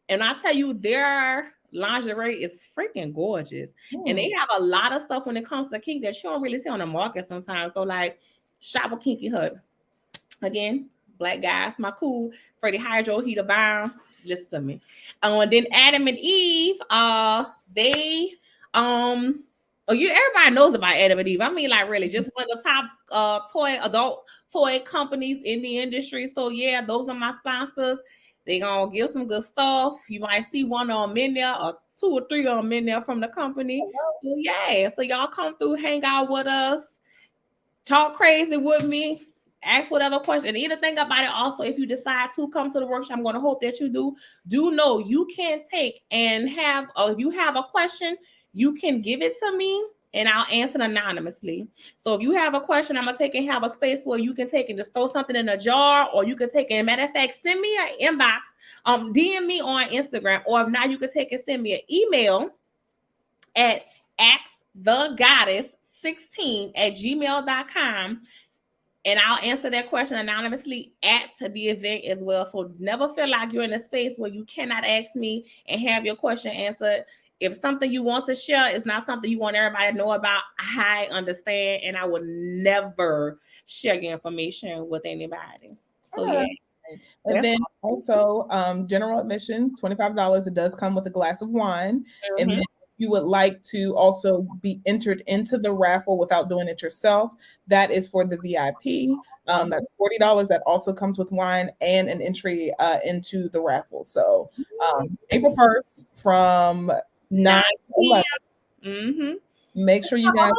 And I tell you, their lingerie is freaking gorgeous. And they have a lot of stuff when it comes to kink that you don't really see on the market sometimes. So like shop with Kinky Hut. Again, Black guys, my cool Freddie Hydro, Heater Bound. Listen to me. And then Adam and Eve, they everybody knows about Adam and Eve. I mean, like really, just one of the top adult toy companies in the industry. So yeah, those are my sponsors. They gonna give some good stuff. You might see one of them in there, or 2 or 3 of them in there from the company. So yeah, so y'all come through, hang out with us, talk crazy with me, ask whatever question. And the other thing about it also, if you decide to come to the workshop, I'm gonna hope that you do know you can take and have. If you have a question, you can give it to me and I'll answer it anonymously. So if you have a question, I'm gonna take and have a space where you can take and just throw something in a jar, or you can take and matter of fact, send me an inbox, DM me on Instagram, or if not, you can take and send me an email at axthegoddess16@gmail.com. And I'll answer that question anonymously at the event as well. So never feel like you're in a space where you cannot ask me and have your question answered. If something you want to share is not something you want everybody to know about, I understand, and I would never share your information with anybody. So yeah. And then also general admission, $25. It does come with a glass of wine. And then you would like to also be entered into the raffle without doing it yourself, that is for the VIP. That's $40. That also comes with wine and an entry into the raffle. So April 1st from 9 to 11. Make sure you guys.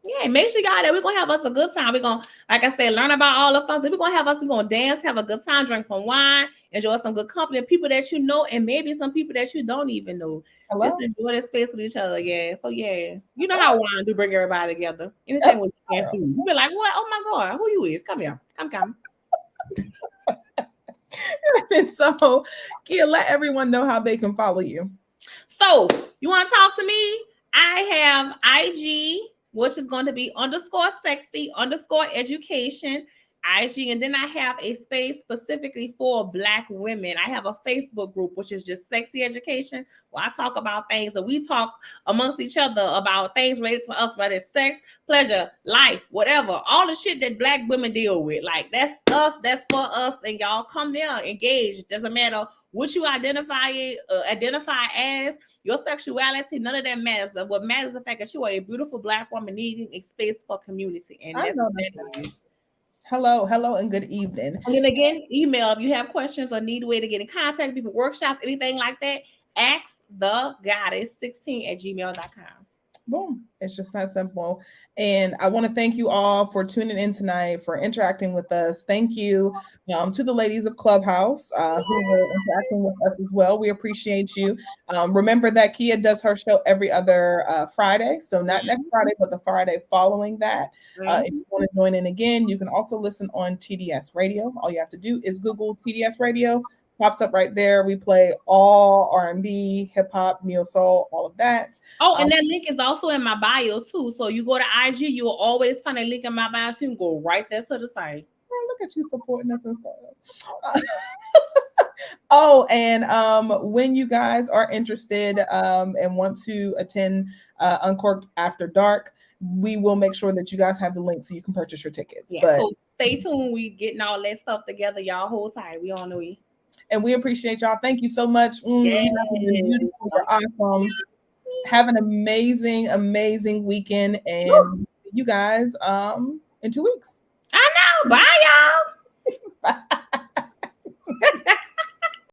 Yeah, make sure y'all that we're gonna have us a good time. We're gonna, like I said, learn about all the fun. We're gonna dance, have a good time, drink some wine, enjoy some good company, people that you know, and maybe some people that you don't even know. Hello? Just enjoy the space with each other. Yeah. So yeah, you know how wine do bring everybody together. Anything with food. You be like, what? Oh my God, who you is? Come here. Come. So Kia, let everyone know how they can follow you. So you want to talk to me? I have IG, which is going to be _sexy_education, IG. And then I have a space specifically for Black women. I have a Facebook group, which is just Sexy Education, where I talk about things that we talk amongst each other about things related to us, whether it's sex, pleasure, life, whatever, all the shit that Black women deal with. Like that's us, that's for us. And y'all come there, engage. Doesn't matter what you identify as. Your sexuality, none of that matters. What matters is the fact that you are a beautiful Black woman needing a space for community. And that's what that is. Hello, and good evening. And then again, email if you have questions or need a way to get in contact, people, workshops, anything like that. axthegoddess16@gmail.com. Boom. It's just that simple. And I want to thank you all for tuning in tonight, for interacting with us. Thank you to the ladies of Clubhouse who were interacting with us as well. We appreciate you. Remember that Kia does her show every other Friday. So not next Friday, but the Friday following that. If you want to join in again, you can also listen on TDS Radio. All you have to do is Google TDS Radio. Pops up right there. We play all R&B, hip hop, neo soul, all of that. Oh, and that link is also in my bio too. So you go to IG, you will always find a link in my bio. So you can go right there to the site. Oh, look at you supporting us and stuff. Oh, and when you guys are interested and want to attend Uncorked After Dark, we will make sure that you guys have the link so you can purchase your tickets. Yeah, But so stay tuned. We getting all that stuff together. Y'all hold tight. We on the way. and we appreciate y'all. Thank you so much. You Yeah. guys have been beautiful. You're awesome. Have an amazing, amazing weekend, and see you guys in 2 weeks. I know. Bye, y'all.